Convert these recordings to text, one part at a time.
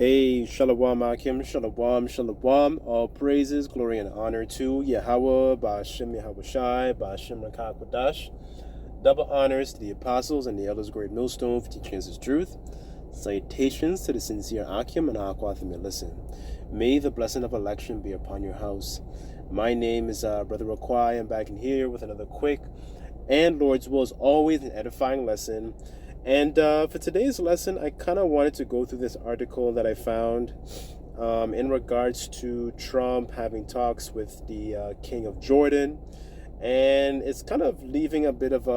Hey, Shalom Akim, Shalom, Shalom. All praises, glory, and honor to Yahweh, Ba'ashem Yahweh Shai, Ba'ashem Rakakwadash. Double honors to the apostles and the elders, great millstone for teaching us his truth. Salutations to the sincere Akim and Aquatham listen. May the blessing of election be upon your house. My name is Brother Raquai. I'm back in here with another quick and Lord's will, as always, an edifying lesson. And for today's lesson, I kind of wanted to go through this article that I found in regards to Trump having talks with the King of Jordan. And it's kind of leaving a bit of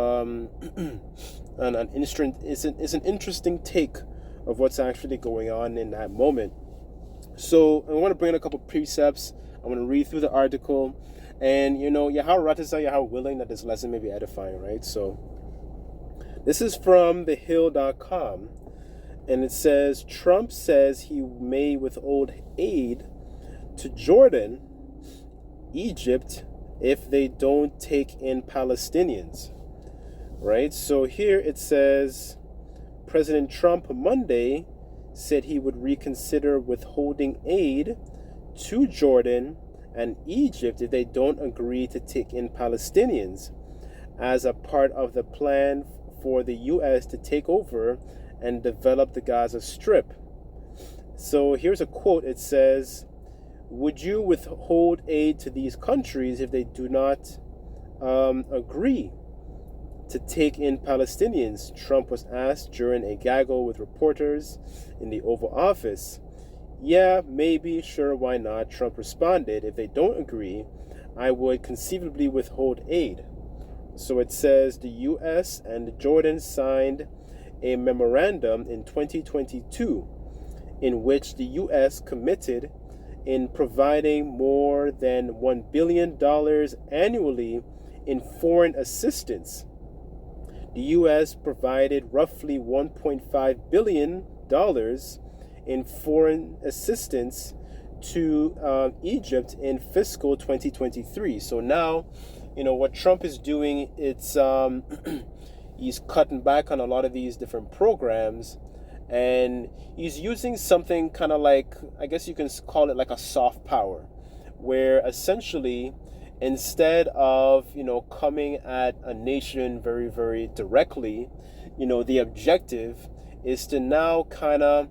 it's an interesting take of what's actually going on in that moment. So I want to bring in a couple precepts. I want to read through the article. And, Yahweh Ratazah, Yahweh willing that this lesson may be edifying, right? So this is from thehill.com, and it says, Trump says he may withhold aid to Jordan, Egypt, if they don't take in Palestinians, right? So here it says, President Trump Monday said he would reconsider withholding aid to Jordan and Egypt if they don't agree to take in Palestinians as a part of the plan for the U.S. to take over and develop the Gaza Strip. So here's a quote. It says, would you withhold aid to these countries if they do not agree to take in Palestinians? Trump was asked during a gaggle with reporters in the Oval Office. Yeah, maybe, sure, why not? Trump responded, if they don't agree, I would conceivably withhold aid. So it says the U.S. and Jordan signed a memorandum in 2022 in which the U.S. committed in providing more than $1 billion annually in foreign assistance. The U.S. provided roughly $1.5 billion in foreign assistance to Egypt in fiscal 2023. So now, what Trump is doing, it's he's cutting back on a lot of these different programs, and he's using something kind of like, I guess you can call it like a soft power, where essentially instead of coming at a nation very, very directly, the objective is to now kind of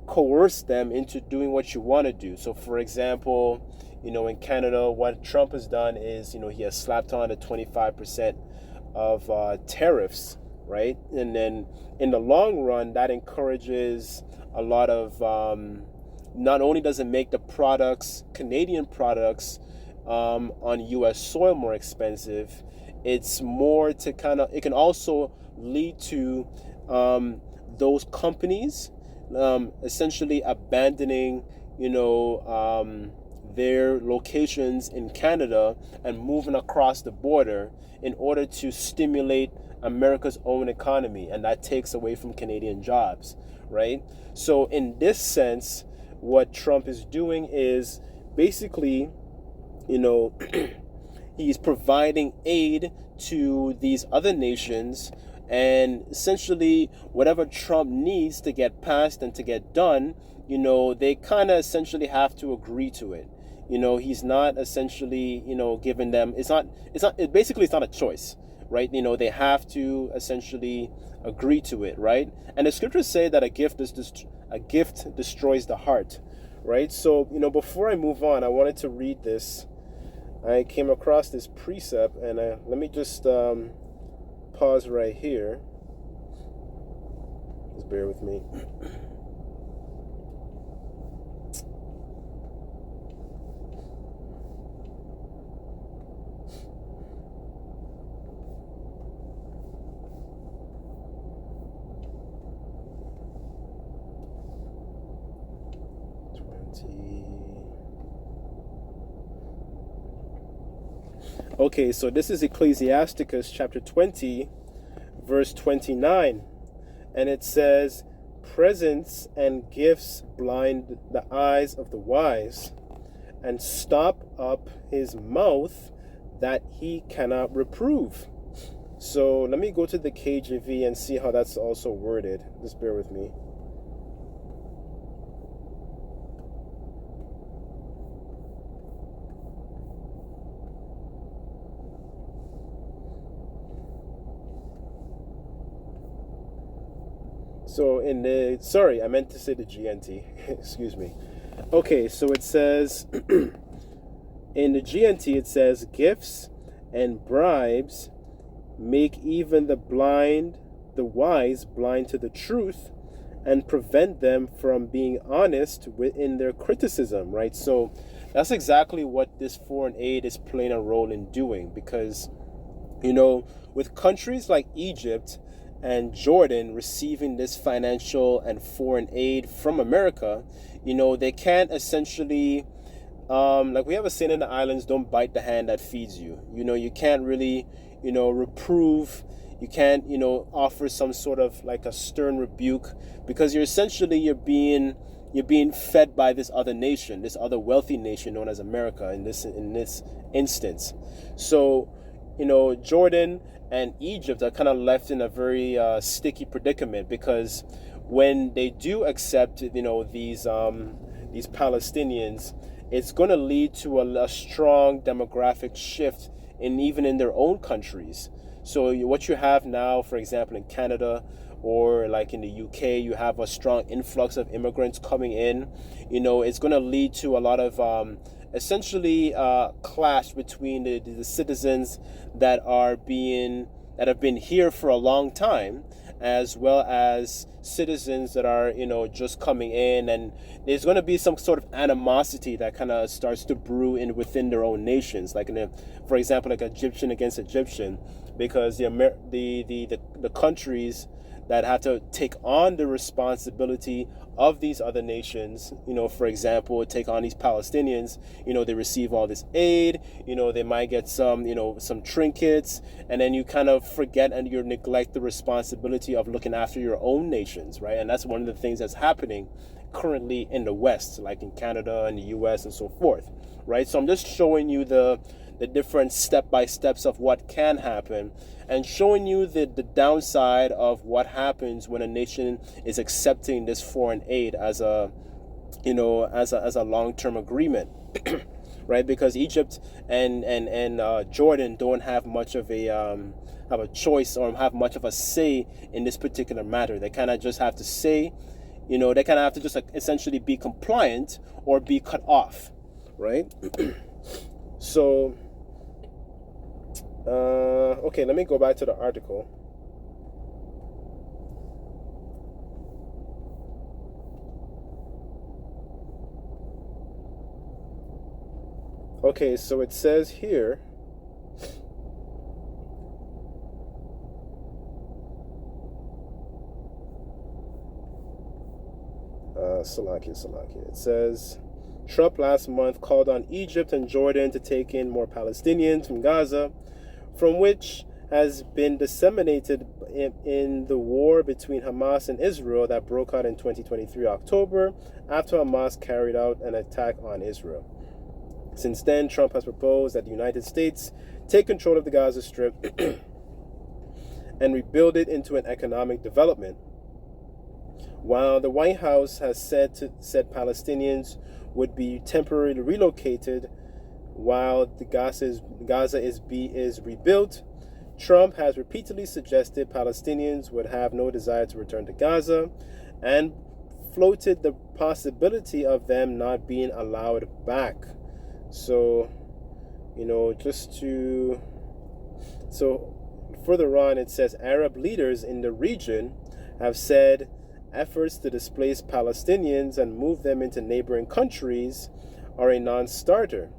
coerce them into doing what you want to do. So for example, in Canada, what Trump has done is, he has slapped on a 25% of tariffs, right? And then in the long run, that encourages a lot of, not only does it make the products, Canadian products, on U.S. soil more expensive, it's more to it can also lead to those companies essentially abandoning, their locations in Canada and moving across the border in order to stimulate America's own economy, and that takes away from Canadian jobs, right? So in this sense, what Trump is doing is basically, he's providing aid to these other nations, and essentially whatever Trump needs to get passed and to get done, they kind of essentially have to agree to it. He's not essentially, giving them, it's not a choice, right? They have to essentially agree to it, right? And the scriptures say that a gift destroys the heart, right? So, before I move on, I wanted to read this. I came across this precept, and let me just pause right here. Just bear with me. Okay, so this is Ecclesiasticus chapter 20, verse 29. And it says, presents and gifts blind the eyes of the wise, and stop up his mouth that he cannot reprove. So let me go to the KJV and see how that's also worded. Just bear with me. So in the, sorry, I meant to say the GNT. Excuse me. Okay, so it says in the GNT it says gifts and bribes make even the wise blind to the truth, and prevent them from being honest within their criticism, right? So that's exactly what this foreign aid is playing a role in doing, because, with countries like Egypt and Jordan receiving this financial and foreign aid from America, they can't essentially, like we have a saying in the islands, don't bite the hand that feeds you. You can't really, reprove. You can't, offer some sort of like a stern rebuke, because you're being fed by this other nation, this other wealthy nation known as America in this instance. So, Jordan and Egypt are kind of left in a very sticky predicament, because when they do accept, these Palestinians, it's going to lead to a strong demographic shift even in their own countries. So what you have now, for example, in Canada or like in the UK, you have a strong influx of immigrants coming in. It's going to lead to a lot of essentially clash between the citizens that have been here for a long time, as well as citizens that are just coming in, and there's going to be some sort of animosity that kind of starts to brew within their own nations, like for example, like Egyptian against Egyptian, because the countries that have to take on the responsibility of these other nations, for example, take on these Palestinians, they receive all this aid, they might get some trinkets, and then you kind of forget and you neglect the responsibility of looking after your own nations, right? And that's one of the things that's happening currently in the West, like in Canada and the US and so forth, right? So I'm just showing you the different step-by-steps of what can happen, and showing you the downside of what happens when a nation is accepting this foreign aid as a long-term agreement. Right? Because Egypt and Jordan don't have much of a choice, or have much of a say in this particular matter. They kind of just have to say, they kind of have to just essentially be compliant or be cut off, right? So okay, let me go back to the article. Okay, so it says here, Salakia. It says, Trump last month called on Egypt and Jordan to take in more Palestinians from Gaza, from which has been disseminated in the war between Hamas and Israel that broke out in 2023 October, after Hamas carried out an attack on Israel. Since then, Trump has proposed that the United States take control of the Gaza Strip and rebuild it into an economic development. While the White House has said Palestinians would be temporarily relocated while the Gaza is rebuilt, Trump has repeatedly suggested Palestinians would have no desire to return to Gaza, and floated the possibility of them not being allowed back. So, further on it says Arab leaders in the region have said efforts to displace Palestinians and move them into neighboring countries are a non-starter.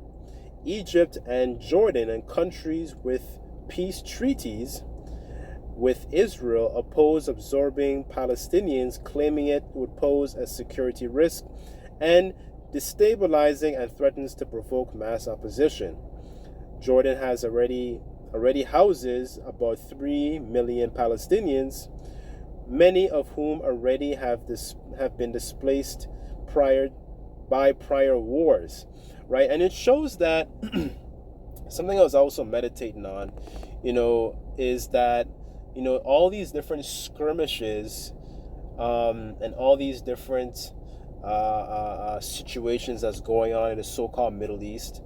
Egypt and Jordan, and countries with peace treaties with Israel, oppose absorbing Palestinians, claiming it would pose a security risk and destabilizing, and threatens to provoke mass opposition. Jordan has already houses about 3 million Palestinians, many of whom already have been displaced by prior wars, right? And it shows that something I was also meditating on, is that all these different skirmishes and all these different situations that's going on in the so-called Middle East,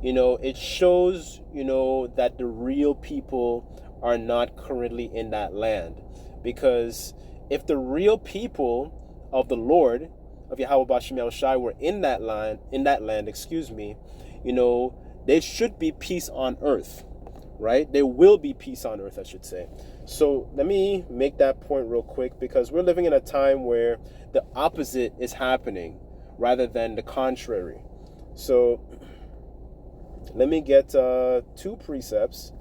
it shows that the real people are not currently in that land, because if the real people of the Lord, of Yahweh Bashim El Shai, were in that land, there should be peace on earth, right? There will be peace on earth, I should say. So let me make that point real quick, because we're living in a time where the opposite is happening rather than the contrary. So let me get 2 precepts.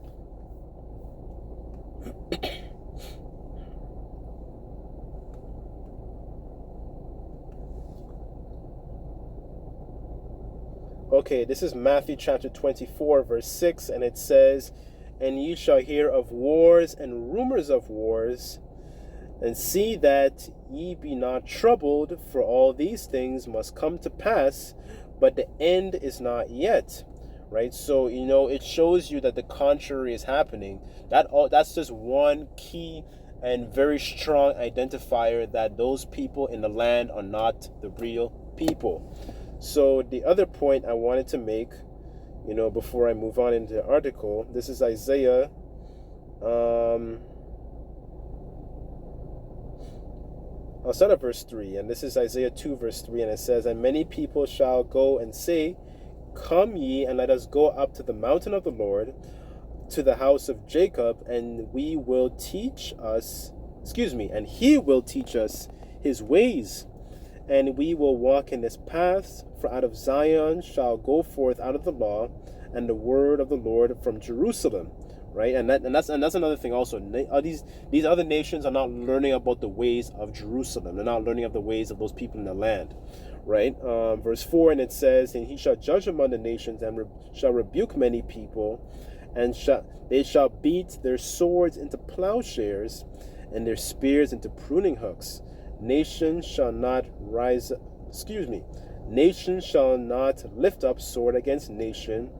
Okay, this is Matthew chapter 24, verse 6, and it says, "And ye shall hear of wars and rumors of wars, and see that ye be not troubled, for all these things must come to pass, but the end is not yet." Right? So, it shows you that the contrary is happening. That's just one key and very strong identifier that those people in the land are not the real people. So the other point I wanted to make, before I move on into the article, this is Isaiah. I'll start at verse 3, and this is Isaiah 2, verse 3, and it says, "And many people shall go and say, Come ye, and let us go up to the mountain of the Lord, to the house of Jacob, and he will teach us his ways, and we will walk in his paths. For out of Zion shall go forth out of the law, and the word of the Lord from Jerusalem." Right, and that's another thing also. These other nations are not learning about the ways of Jerusalem. They're not learning of the ways of those people in the land. Right, verse 4, and it says, "And he shall judge among the nations, and shall rebuke many people, and they shall beat their swords into plowshares, and their spears into pruning hooks. Nation shall not lift up sword against nation,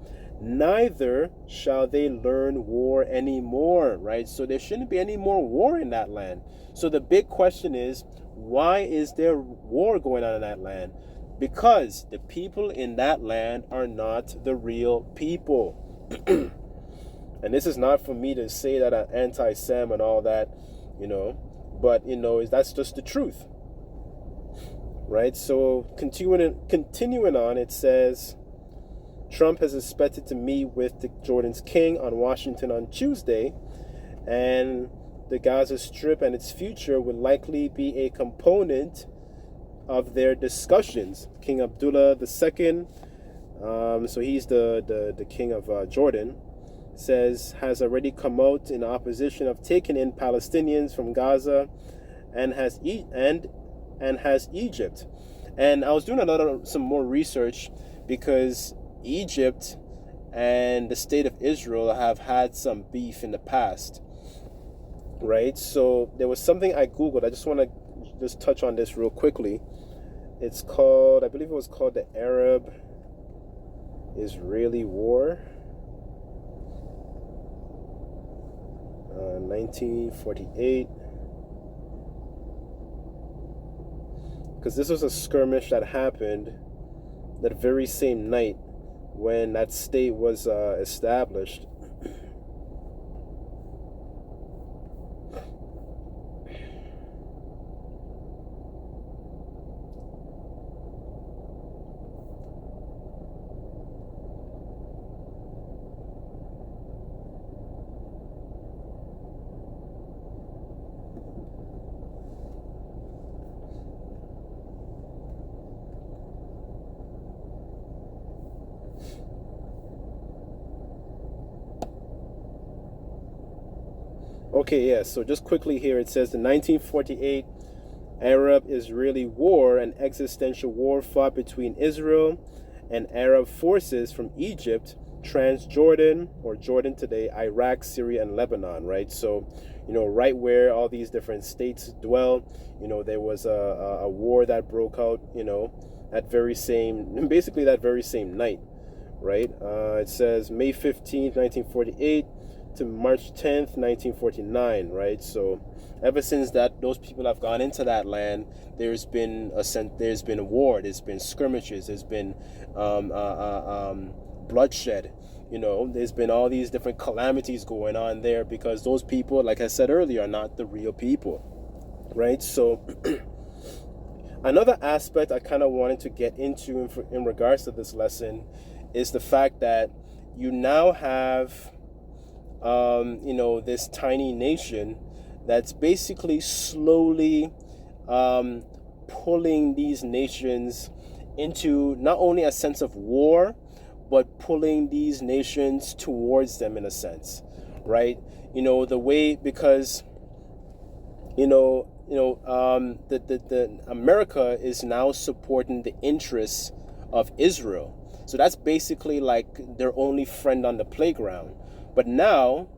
neither shall they learn war anymore." Right? So there shouldn't be any more war in that land. So the big question is, why is there war going on in that land? Because the people in that land are not the real people. And this is not for me to say that I'm anti-Sem and all that, but that's just the truth. Right? So continuing on, it says, "Trump is expected to meet with the Jordan's king on Washington on Tuesday, and the Gaza Strip and its future will likely be a component of their discussions." King Abdullah II, so he's the king of Jordan, says, has already come out in opposition of taking in Palestinians from Gaza, and has Egypt. And I was doing some more research, because Egypt and the state of Israel have had some beef in the past. Right? So there was something I Googled. I just want to touch on this real quickly. It's called, I believe it was called the Arab-Israeli War, 1948. Because this was a skirmish that happened that very same night when that state was established. Okay, yeah, so just quickly here, it says the 1948 Arab-Israeli War, an existential war fought between Israel and Arab forces from Egypt, Transjordan, or Jordan today, Iraq, Syria, and Lebanon, right? So, right where all these different states dwell, there was a war that broke out, basically that very same night, right? It says May 15th, 1948, to March 10th, 1949, right? So ever since those people have gone into that land, there's been a war, there's been skirmishes, there's been bloodshed, there's been all these different calamities going on there, because those people, like I said earlier, are not the real people, right? So another aspect I kind of wanted to get into in regards to this lesson is the fact that you now have, this tiny nation that's basically slowly pulling these nations into not only a sense of war, but pulling these nations towards them in a sense, right? The way, because the America is now supporting the interests of Israel. So that's basically like their only friend on the playground. But now,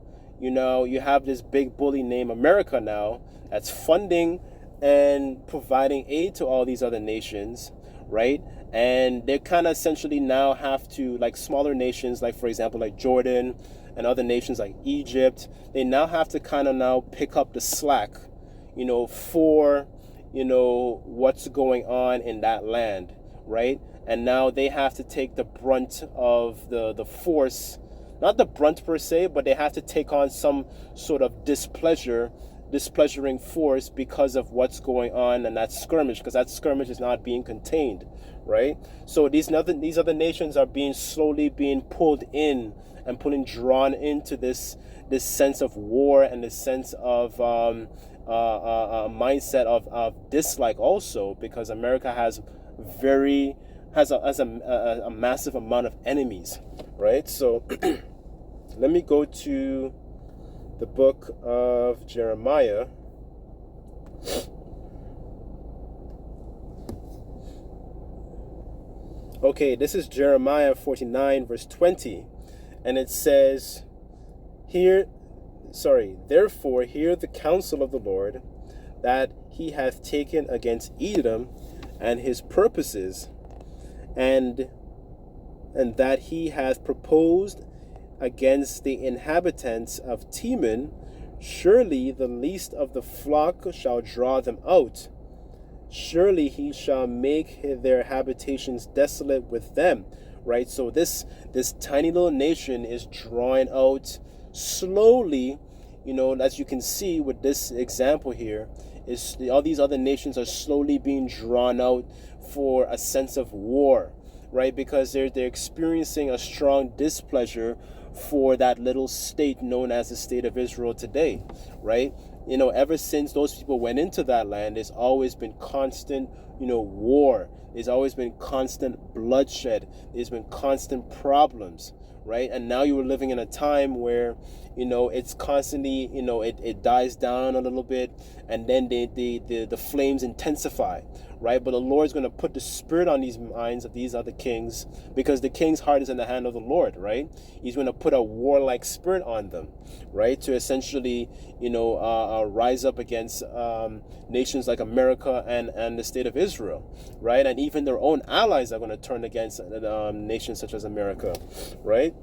you have this big bully named America now that's funding and providing aid to all these other nations, right? And they kind of essentially now have to, like smaller nations, like for example, like Jordan and other nations like Egypt, they now have to kind of now pick up the slack, for, what's going on in that land, right? And now they have to take the brunt of the force, not the brunt per se, but they have to take on some sort of displeasuring force because of what's going on in that skirmish, because that skirmish is not being contained, right? So these other nations are slowly being pulled in and drawn into this sense of war and this sense of a mindset of dislike also, because America has a massive amount of enemies, right? So let me go to the book of Jeremiah. Okay, this is Jeremiah 49 verse 20, and it says, therefore hear the counsel of the Lord, that he hath taken against Edom and his purposes, and that he hath proposed against the inhabitants of Teman. Surely the least of the flock shall draw them out. Surely he shall make their habitations desolate with them. Right? So this tiny little nation is drawing out slowly, as you can see with this example here, is all these other nations are slowly being drawn out for a sense of war, right? Because they're experiencing a strong displeasure for that little state known as the state of Israel today, right? Ever since those people went into that land, there's always been constant, war. There's always been constant bloodshed. There's been constant problems, right? And now you were living in a time where, it's constantly, it dies down a little bit, and then the flames intensify, right? But the Lord's going to put the spirit on these minds of these other kings, because the king's heart is in the hand of the Lord, right? He's going to put a warlike spirit on them, right? To essentially, rise up against nations like America and the state of Israel, right? And even their own allies are going to turn against nations such as America, right?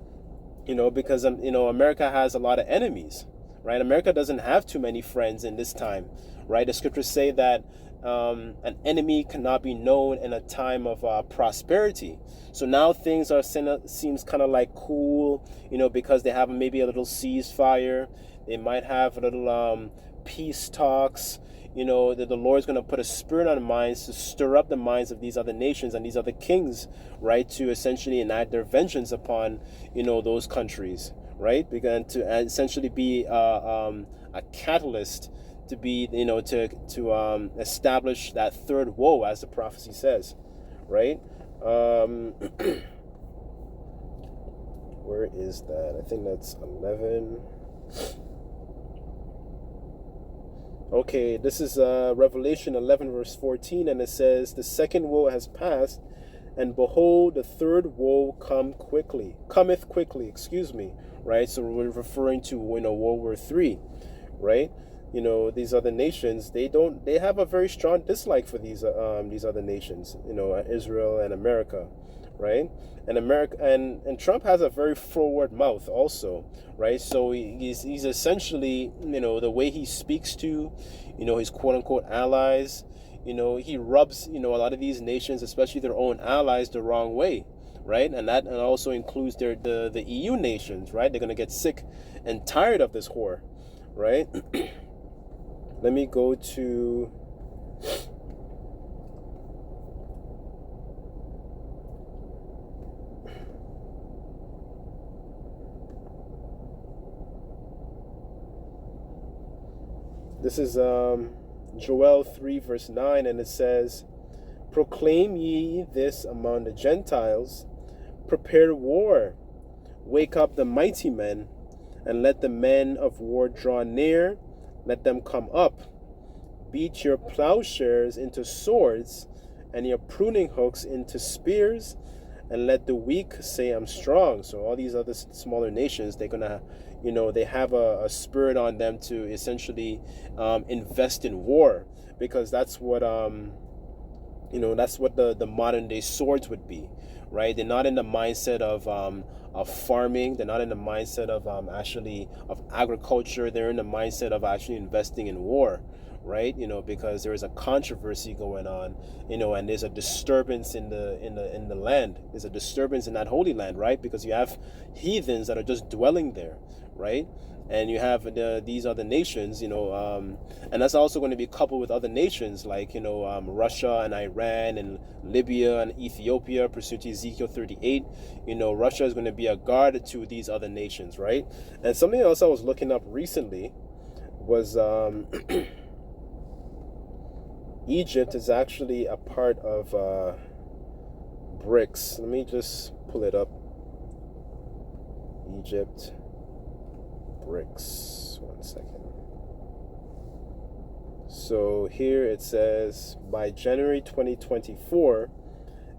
Because America has a lot of enemies, right? America doesn't have too many friends in this time, right? The scriptures say that an enemy cannot be known in a time of prosperity. So now things seems kind of like cool, because they have maybe a little ceasefire. They might have a little peace talks. That the Lord's going to put a spirit on the minds to stir up the minds of these other nations and these other kings, right? To essentially enact their vengeance upon, those countries, right? Because to essentially be a catalyst to be, to establish that third woe, as the prophecy says, right? Where is that? I think that's 11. Okay, this is Revelation 11 verse 14, and it says, the second woe has passed, and behold, the third woe cometh quickly, right? So we're referring to, World War III, right? These other nations, they have a very strong dislike for these other nations, Israel and America, right? And Trump has a very forward mouth also, right? So he's essentially, the way he speaks to, his quote unquote allies, he rubs, a lot of these nations, especially their own allies, the wrong way, right? And that also includes the EU nations, right? They're gonna get sick and tired of this whore, right? Let me go to this is Joel 3 verse 9, and it says, proclaim ye this among the Gentiles, prepare war, wake up the mighty men, and let the men of war draw near, let them come up. Beat your plowshares into swords, and your pruning hooks into spears, and let the weak say, I'm strong. So all these other smaller nations, they're gonna, they have a spirit on them to essentially invest in war, because that's what that's what the modern day swords would be, right? They're not in the mindset of farming. They're not in the mindset of of agriculture. They're in the mindset of actually investing in war, right? Because there is a controversy going on, and there's a disturbance in the land. There's a disturbance in that holy land, right? Because you have heathens that are just dwelling there, right? And you have these other nations, and that's also going to be coupled with other nations like, Russia and Iran and Libya and Ethiopia, pursuant to Ezekiel 38. Russia is going to be a guard to these other nations, right? And something else I was looking up recently was Egypt is actually a part of BRICS. Let me just pull it up. Egypt. BRICS. 1 second. So here it says by January 2024,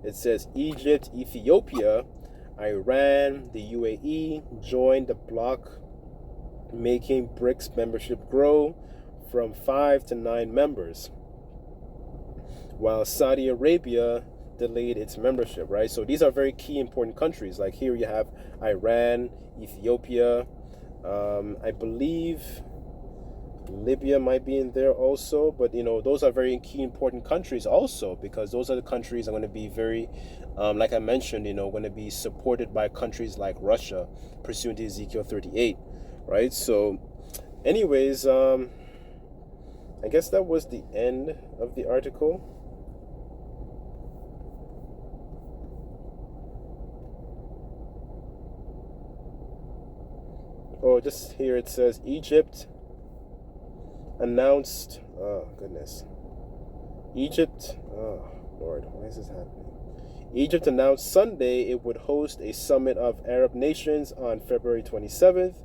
it says Egypt, Ethiopia, Iran, the UAE joined the bloc, making BRICS membership grow from 5 to 9 members, while Saudi Arabia delayed its membership, right? So these are very key important countries. Like here you have Iran, Ethiopia, I believe Libya might be in there also, but those are very key important countries also, because those are the countries are going to be very like I mentioned, going to be supported by countries like Russia, pursuant to Ezekiel 38, right? So anyways, I guess that was the end of the article. Oh, just here it says Egypt announced, oh goodness, Egypt, oh Lord, why is this happening? Egypt announced Sunday it would host a summit of Arab nations on February 27th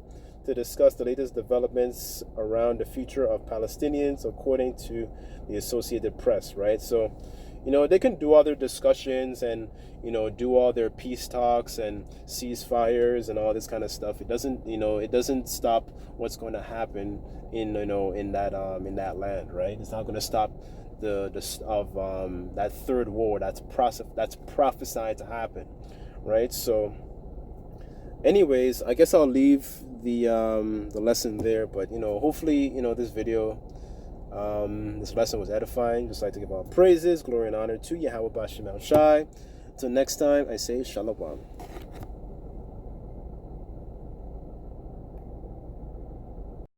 to discuss the latest developments around the future of Palestinians, according to the Associated Press, right? So, they can do all their discussions and, do all their peace talks and ceasefires and all this kind of stuff. It doesn't stop what's going to happen in that land, right? It's not going to stop that third war that's prophesied to happen, right? So anyways, I guess I'll leave the lesson there, but hopefully this video, this lesson was edifying. Just like to give all praises, glory, and honor to Yahweh Bashem El Shai. Until next time, I say Shalom.